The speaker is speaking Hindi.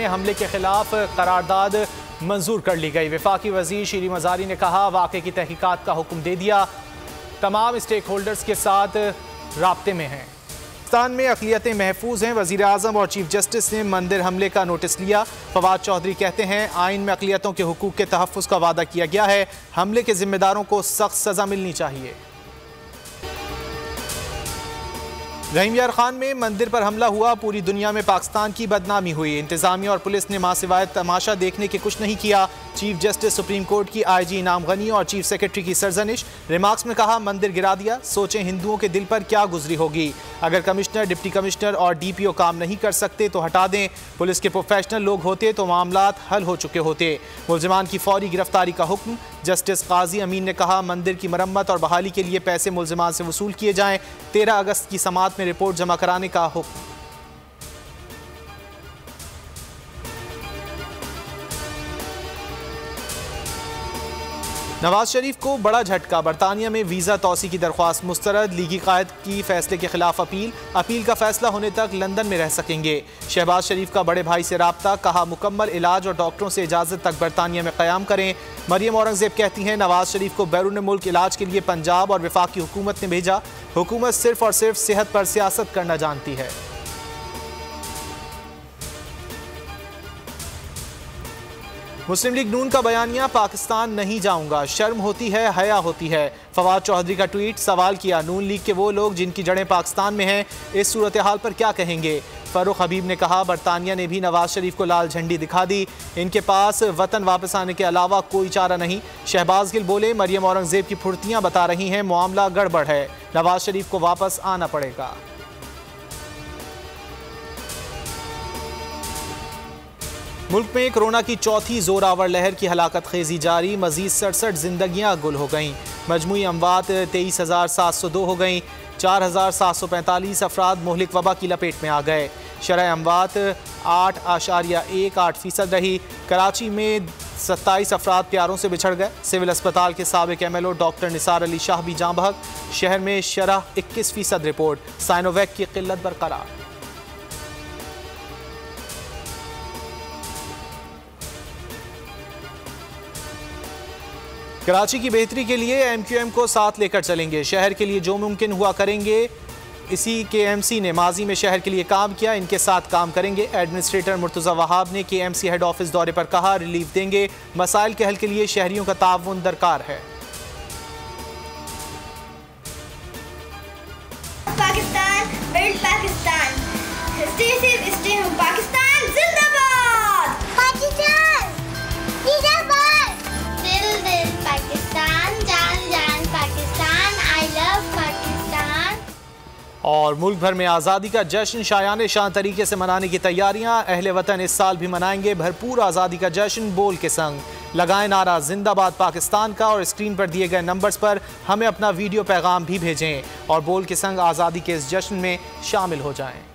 में हमले के खिलाफ करारदाद मंजूर कर ली गई। वफाकी वजीर शीरी मजारी ने कहा, वाक़े की तहकीकात का हुक्म दे दिया, तमाम स्टेक होल्डर्स के साथ राब्ते में हैं। पाकिस्तान में अक़लियतें महफूज हैं। वज़ीर आज़म और चीफ जस्टिस ने मंदिर हमले का नोटिस लिया। फवाद चौधरी कहते हैं, आइन में अक़लियतों के हुकूक के तहफ़्फ़ुज़ का वादा किया गया है, हमले के जिम्मेदारों को सख्त सज़ा मिलनी चाहिए। रहीम यार खान में मंदिर पर हमला हुआ, पूरी दुनिया में पाकिस्तान की बदनामी हुई। इंतजामिया और पुलिस ने मां सिवाय तमाशा देखने के कुछ नहीं किया। चीफ जस्टिस सुप्रीम कोर्ट की IG इनाम गनी और चीफ सेक्रेटरी की सरजनिश। रिमार्क्स में कहा, मंदिर गिरा दिया, सोचें हिंदुओं के दिल पर क्या गुजरी होगी। अगर कमिश्नर, डिप्टी कमिश्नर और DPO काम नहीं कर सकते तो हटा दें। पुलिस के प्रोफेशनल लोग होते तो मामलात हल हो चुके होते। मुलजिमान की फौरी गिरफ्तारी का हुक्म। जस्टिस काजी अमीन ने कहा, मंदिर की मरम्मत और बहाली के लिए पैसे मुलजिमान से वसूल किए जाएं। 13 अगस्त की समात में रिपोर्ट जमा कराने का हुक्म। नवाज शरीफ को बड़ा झटका, बरतानिया में वीज़ा तौसी की दरख्वास्त मुस्तरद। लीगी कायद की फैसले के खिलाफ अपील का फैसला होने तक लंदन में रह सकेंगे। शहबाज शरीफ का बड़े भाई से राब्ता, कहा मुकम्मल इलाज और डॉक्टरों से इजाज़त तक बरतानिया में क़याम करें। मरियम औरंगज़ेब कहती हैं, नवाज शरीफ को बैरून मुल्क इलाज के लिए पंजाब और वफाकी हुकूमत ने भेजा। हुकूमत सिर्फ और सिर्फ सेहत पर सियासत करना जानती है। मुस्लिम लीग नून का बयानिया, पाकिस्तान नहीं जाऊंगा, शर्म होती है, हया होती है। फवाद चौधरी का ट्वीट, सवाल किया, नून लीग के वो लोग जिनकी जड़ें पाकिस्तान में हैं, इस सूरत हाल पर क्या कहेंगे। फरूख हबीब ने कहा, बरतानिया ने भी नवाज शरीफ को लाल झंडी दिखा दी, इनके पास वतन वापस आने के अलावा कोई चारा नहीं। शहबाज गिल बोले, मरियम औरंगज़ेब की फुर्तियाँ बता रही हैं, मामला गड़बड़ है, नवाज शरीफ को वापस आना पड़ेगा। मुल्क में कोरोना की चौथी जोरावर लहर की हलाकत खेजी जारी। मजीद 67 जिंदगियां गुल हो गईं। मजमूई अमवात 23,702 हो गईं। 4,745 अफराद मोहलिक वबा की लपेट में आ गए। शरह अमवात 8.18% रही। कराची में 27 अफराद प्यारों से बिछड़ गए। सिविल अस्पताल के साबिक MLO डॉक्टर निसार अली शाह भी जाँ बहक। शहर में शरह 21% रिपोर्ट। साइनोवैक की किल्लत बरकरार। कराची की बेहतरी के लिए MQM को साथ लेकर चलेंगे, शहर के लिए जो मुमकिन हुआ करेंगे। इसी KMC ने माजी में शहर के लिए काम किया, इनके साथ काम करेंगे। एडमिनिस्ट्रेटर मुर्तज़ा वहाब ने KMC हेड ऑफिस दौरे पर कहा, रिलीफ देंगे, मसाइल के हल के लिए शहरियों का ताउन दरकार है। Pakistan, build Pakistan, stay safe, stay home, Pakistan जिंदाबाद, पाकिस्तान जिंदाबाद, दिल दिल पाकिस्तान, जान जान पाकिस्तान, आई लव पाकिस्तान। और मुल्क भर में आज़ादी का जश्न शायान शान तरीके से मनाने की तैयारियां। अहले वतन इस साल भी मनाएंगे भरपूर आज़ादी का जश्न बोल के संग। लगाएं नारा जिंदाबाद पाकिस्तान का और स्क्रीन पर दिए गए नंबर्स पर हमें अपना वीडियो पैगाम भी भेजें और बोल के संग आज़ादी के इस जश्न में शामिल हो जाएं।